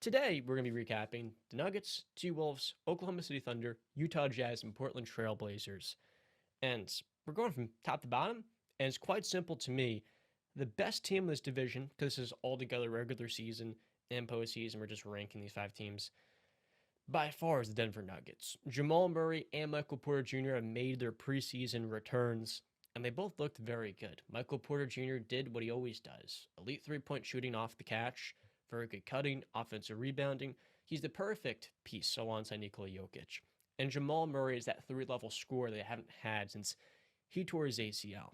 Today, we're going to be recapping the Nuggets, T-Wolves, Oklahoma City Thunder, Utah Jazz, and Portland Trail Blazers. And we're going from top to bottom, and it's quite simple to me. The best team in this division, because this is all together regular season and postseason, we're just ranking these five teams, by far is the Denver Nuggets. Jamal Murray and Michael Porter Jr. have made their preseason returns, and they both looked very good. Michael Porter Jr. did what he always does: elite three-point shooting off the catch, very good cutting, offensive rebounding. He's the perfect piece alongside Nikola Jokic. And Jamal Murray is that three-level scorer they haven't had since he tore his ACL.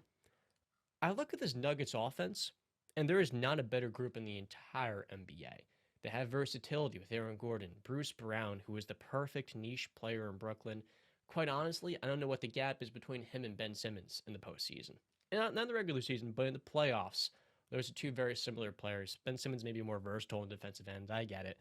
I look at this Nuggets offense, and there is not a better group in the entire NBA. They have versatility with Aaron Gordon, Bruce Brown, who is the perfect niche player in Brooklyn. Quite honestly, I don't know what the gap is between him and Ben Simmons in the postseason. And not in the regular season, but in the playoffs. Those are two very similar players. Ben Simmons may be more versatile in defensive end, I get it.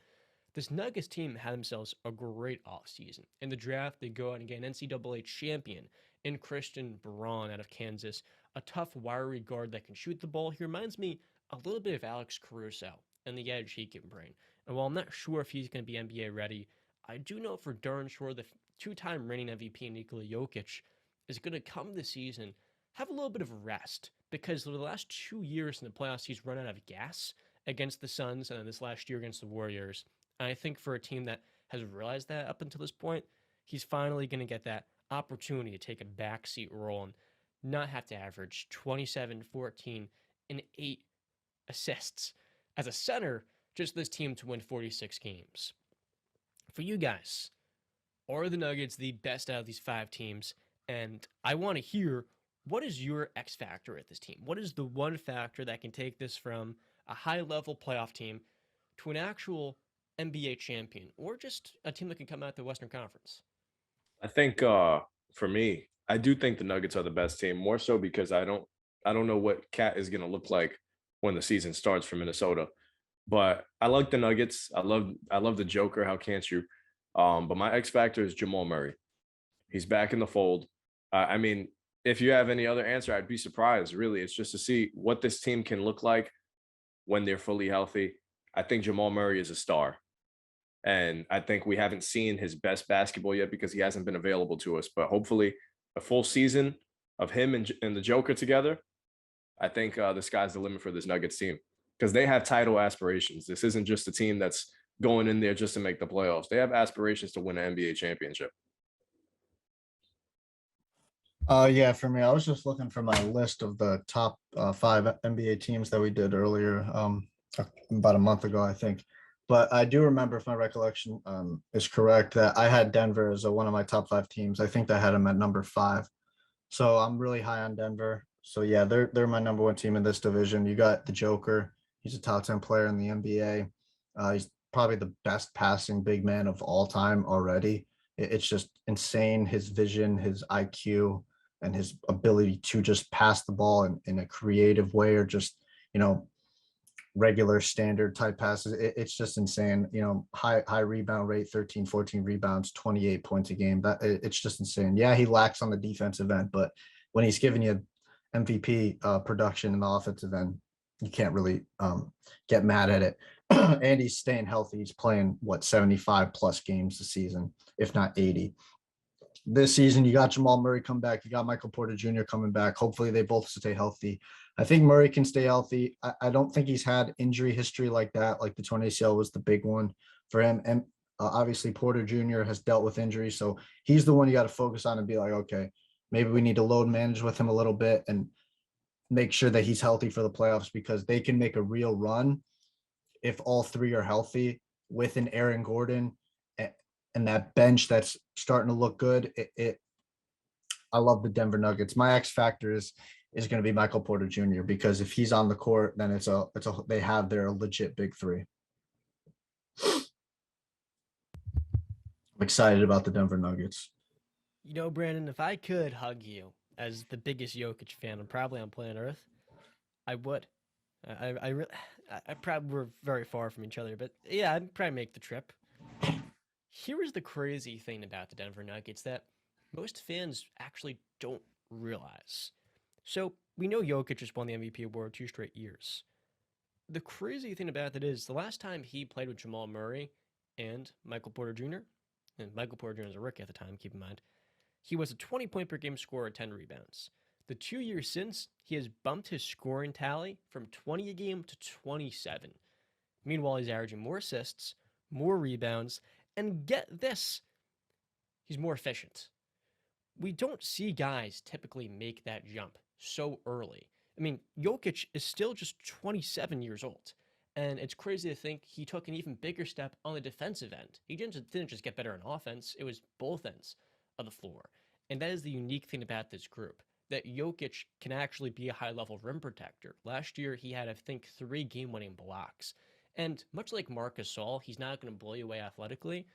This Nuggets team had themselves a great offseason. In the draft, they go out and get an NCAA champion in Christian Braun out of Kansas, a tough, wiry guard that can shoot the ball. He reminds me a little bit of Alex Caruso and the edge he can bring. And while I'm not sure if he's going to be NBA ready, I do know for darn sure the two-time reigning MVP Nikola Jokic is going to come this season have a little bit of rest because for the last 2 years in the playoffs he's run out of gas against the Suns and then this last year against the Warriors. And I think for a team that has realized that up until this point, he's finally going to get that opportunity to take a backseat role and not have to average 27, 14, and 8 assists as a center just this team to win 46 games. For you guys, are the Nuggets the best out of these five teams? And I want to hear, what is your X factor at this team? What is the one factor that can take this from a high level playoff team to an actual NBA champion or just a team that can come out the Western Conference? I think for me, I do think the Nuggets are the best team, more so because I don't know what Cat is gonna look like when the season starts for Minnesota. But I like the Nuggets. I love the Joker. How can't you? But my X factor is Jamal Murray. He's back in the fold. I mean, if you have any other answer, I'd be surprised. Really, it's just to see what this team can look like when they're fully healthy. I think Jamal Murray is a star. And I think we haven't seen his best basketball yet because he hasn't been available to us. But hopefully, a full season of him and the Joker together, I think the sky's the limit for this Nuggets team because they have title aspirations. This isn't just a team that's going in there just to make the playoffs. They have aspirations to win an NBA championship. Yeah, for me, I was just looking for my list of the top five NBA teams that we did earlier, about a month ago, I think. But I do remember, if my recollection is correct, that I had Denver as one of my top five teams. I think I had them at number five. So I'm really high on Denver. So yeah, they're my number one team in this division. You got the Joker. He's a top 10 player in the NBA. He's probably the best passing big man of all time already. It's just insane, his vision, his IQ, and his ability to just pass the ball in a creative way, or just, you know, regular standard type passes. It's just insane. High rebound rate, 13, 14 rebounds, 28 points a game. It's just insane. Yeah, he lacks on the defensive end, but when he's giving you MVP production in the offensive end, you can't really get mad at it. And he's staying healthy. He's playing 75 plus games this season, if not 80. This season, you got Jamal Murray come back. You got Michael Porter Jr. coming back. Hopefully, they both stay healthy. I think Murray can stay healthy. I don't think he's had injury history like that. Like the torn ACL was the big one for him. And obviously, Porter Jr. has dealt with injury. So he's the one you got to focus on and be like, okay, maybe we need to load manage with him a little bit and make sure that he's healthy for the playoffs, because they can make a real run if all three are healthy with an Aaron Gordon and that bench that's starting to look good. I love the Denver Nuggets. My X factor is going to be Michael Porter Jr., because if he's on the court, then they have their legit big three. I'm excited about the Denver Nuggets. You know, Brandon, if I could hug you as the biggest Jokic fan, I'm probably on planet Earth, I would. I really, I probably we're very far from each other, but yeah, I'd probably make the trip. Here is the crazy thing about the Denver Nuggets that most fans actually don't realize. So we know Jokic just won the MVP award 2 straight years. The crazy thing about that is the last time he played with Jamal Murray and Michael Porter Jr., and Michael Porter Jr. was a rookie at the time, keep in mind, he was a 20-point per game scorer, 10 rebounds. The 2 years since, he has bumped his scoring tally from 20 a game to 27. Meanwhile, he's averaging more assists, more rebounds, and get this, he's more efficient. We don't see guys typically make that jump so early. I mean, Jokic is still just 27 years old. And it's crazy to think he took an even bigger step on the defensive end. He didn't just get better on offense, it was both ends of the floor. And that is the unique thing about this group, that Jokic can actually be a high level rim protector. Last year, he had, I think, 3 game winning blocks. And much like Marc Gasol, he's not going to blow you away athletically.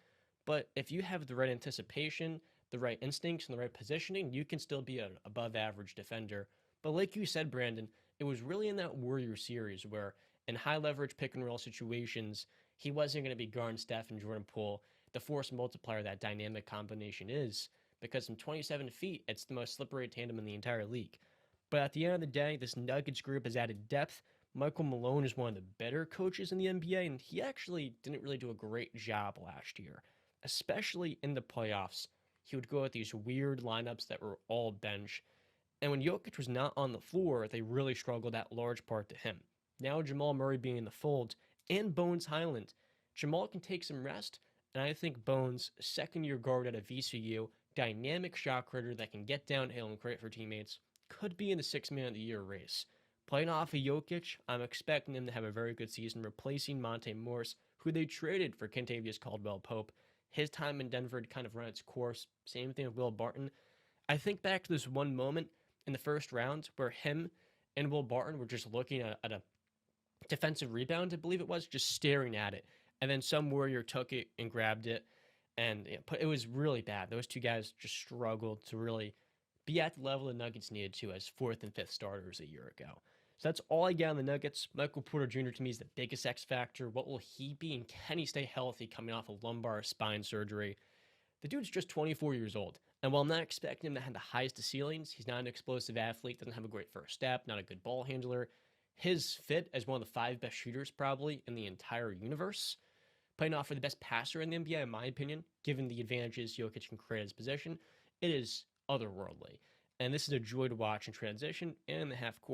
But if you have the right anticipation, the right instincts, and the right positioning, you can still be an above average defender. But like you said, Brandon, it was really in that Warrior series where in high leverage pick and roll situations, he wasn't going to be guarding Steph and Jordan Poole, the force multiplier that dynamic combination is, because from 27 feet, it's the most slippery tandem in the entire league. But at the end of the day, this Nuggets group has added depth. Michael Malone is one of the better coaches in the NBA, and he actually didn't really do a great job last year, especially in the playoffs. He would go with these weird lineups that were all bench. And when Jokic was not on the floor, they really struggled at large part to him. Now Jamal Murray being in the fold and Bones Highland, Jamal can take some rest, and I think Bones, second-year guard at a VCU, dynamic shot creator that can get downhill and create for teammates, could be in the 6-man of the year race. Playing off of Jokic, I'm expecting him to have a very good season, replacing Monte Morris, who they traded for Kentavious Caldwell-Pope. His time in Denver had kind of run its course. Same thing with Will Barton. I think back to this one moment in the first round where him and Will Barton were just looking at a defensive rebound, I believe it was, just staring at it. And then some Warrior took it and grabbed it. And it was really bad. Those two guys just struggled to really be at the level the Nuggets needed to as 4th and 5th starters a year ago. So that's all I got on the Nuggets. Michael Porter Jr. to me is the biggest X factor. What will he be, and can he stay healthy coming off of lumbar spine surgery? The dude's just 24 years old. And while I'm not expecting him to have the highest of ceilings, he's not an explosive athlete, doesn't have a great first step, not a good ball handler. His fit as one of the 5 best shooters probably in the entire universe. Playing off for the best passer in the NBA, in my opinion, given the advantages Jokic can create at his position, it is otherworldly. And this is a joy to watch in transition and in the half court.